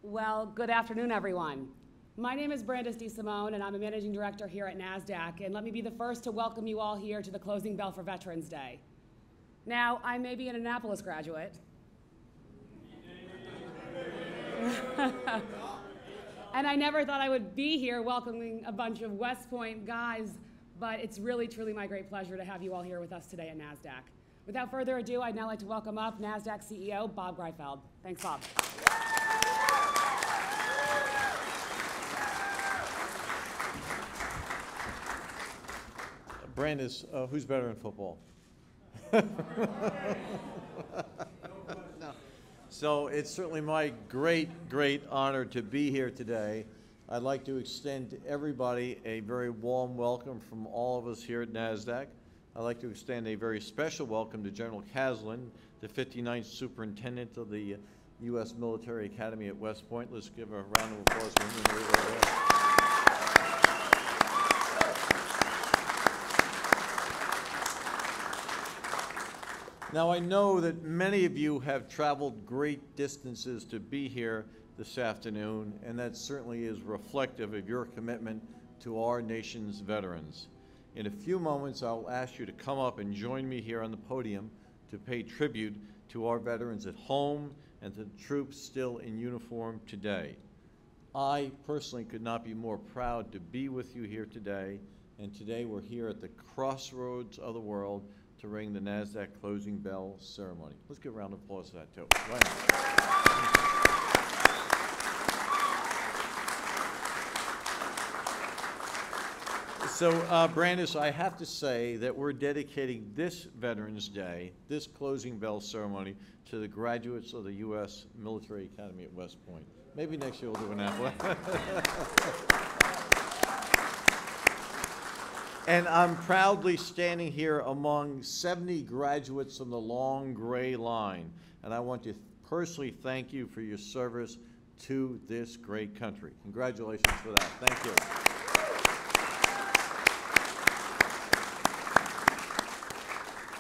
Well, good afternoon, everyone. My name is Brandis DeSimone, and I'm a managing director here at Nasdaq. And let me be the first to welcome you all here to the closing bell for Veterans Day. Now, I may be an Annapolis graduate. And I never thought I would be here welcoming a bunch of West Point guys, but it's really, truly my great pleasure to have you all here with us today at Nasdaq. Without further ado, I'd now like to welcome up Nasdaq CEO Bob Greifeld. Thanks, Bob. Brandis, who's better in football? No. So it's certainly my great honor to be here today. I'd like to extend to everybody a very warm welcome from all of us here at Nasdaq. I'd like to extend a very special welcome to General Caslin, the 59th Superintendent of the U.S. Military Academy at West Point. Let's give a round of applause for him. Now, I know that many of you have traveled great distances to be here this afternoon, and that certainly is reflective of your commitment to our nation's veterans. In a few moments, I'll ask you to come up and join me here on the podium to pay tribute to our veterans at home and to the troops still in uniform today. I personally could not be more proud to be with you here today, and today we're here at the crossroads of the world to ring the Nasdaq closing bell ceremony. Let's give a round of applause for that too. So, Brandis, I have to say that we're dedicating this Veterans Day, this closing bell ceremony, to the graduates of the U.S. Military Academy at West Point. Maybe next year we'll do an apple. And I'm proudly standing here among 70 graduates from the long gray line. And I want to personally thank you for your service to this great country. Congratulations for that. Thank you.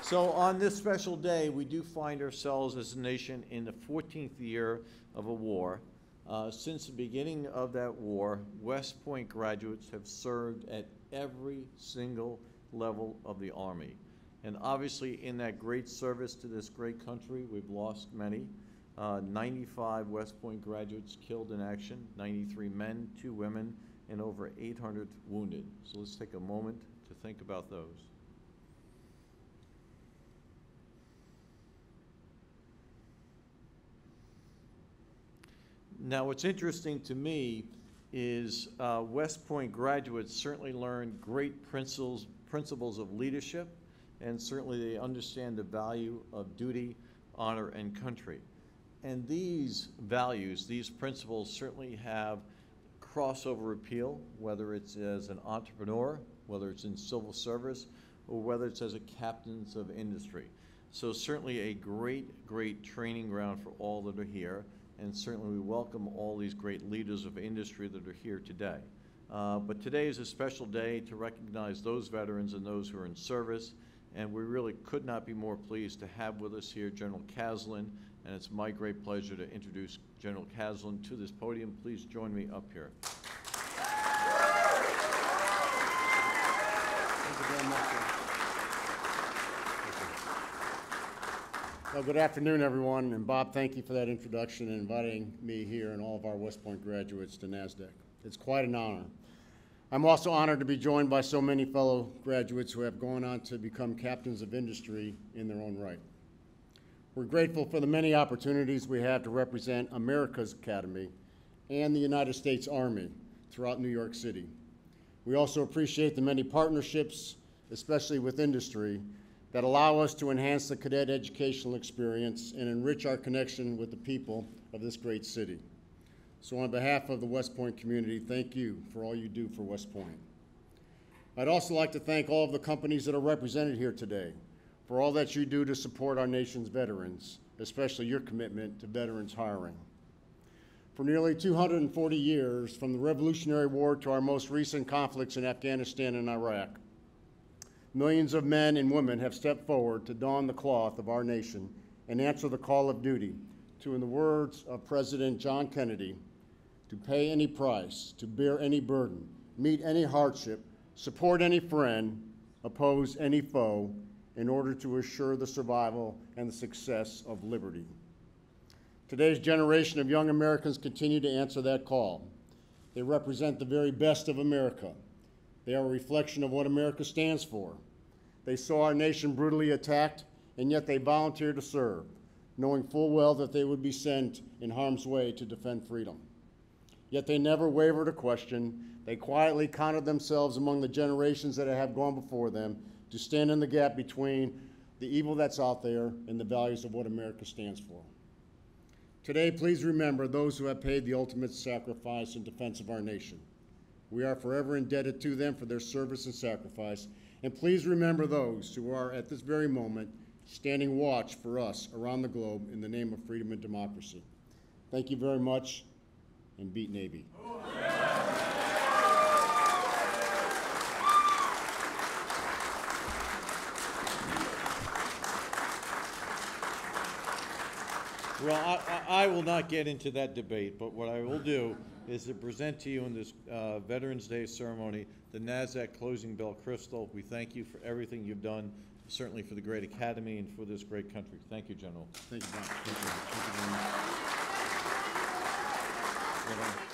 So on this special day, we do find ourselves as a nation in the 14th year of a war. Since the beginning of that war, West Point graduates have served at every single level of the Army. And obviously in that great service to this great country, we've lost many. 95 West Point graduates killed in action, 93 men, 2 women, and over 800 wounded. So let's take a moment to think about those. Now, what's interesting to me is West Point graduates certainly learned great principles of leadership, and certainly they understand the value of duty, honor, and country. And these values, these principles certainly have crossover appeal, whether it's as an entrepreneur, whether it's in civil service, or whether it's as a captains of industry. So certainly a great training ground for all that are here. And certainly we welcome all these great leaders of industry that are here today. But today is a special day to recognize those veterans and those who are in service, and we really could not be more pleased to have with us here General Caslin, and it's my great pleasure to introduce General Caslin to this podium. Please join me up here. Thank you very much, sir. Well, good afternoon, everyone. And Bob, thank you for that introduction and inviting me here and all of our West Point graduates to Nasdaq. It's quite an honor. I'm also honored to be joined by so many fellow graduates who have gone on to become captains of industry in their own right. We're grateful for the many opportunities we have to represent America's Academy and the United States Army throughout New York City. We also appreciate the many partnerships, especially with industry, that allow us to enhance the cadet educational experience and enrich our connection with the people of this great city. So on behalf of the West Point community, thank you for all you do for West Point. I'd also like to thank all of the companies that are represented here today for all that you do to support our nation's veterans, especially your commitment to veterans hiring. For nearly 240 years, from the Revolutionary War to our most recent conflicts in Afghanistan and Iraq, millions of men and women have stepped forward to don the cloth of our nation and answer the call of duty to, in the words of President John Kennedy, to pay any price, to bear any burden, meet any hardship, support any friend, oppose any foe, in order to assure the survival and the success of liberty. Today's generation of young Americans continue to answer that call. They represent the very best of America. They are a reflection of what America stands for. They saw our nation brutally attacked, and yet they volunteered to serve, knowing full well that they would be sent in harm's way to defend freedom. Yet they never wavered a question. They quietly counted themselves among the generations that have gone before them to stand in the gap between the evil that's out there and the values of what America stands for. Today, please remember those who have paid the ultimate sacrifice in defense of our nation. We are forever indebted to them for their service and sacrifice. And please remember those who are, at this very moment, standing watch for us around the globe in the name of freedom and democracy. Thank you very much, and beat Navy. Well, I will not get into that debate, but what I will do is to present to you in this Veterans Day ceremony the Nasdaq closing bell crystal. We thank you for everything you've done, certainly for the great academy and for this great country. Thank you, General. Thank you, Bob. Thank you very much. Well done.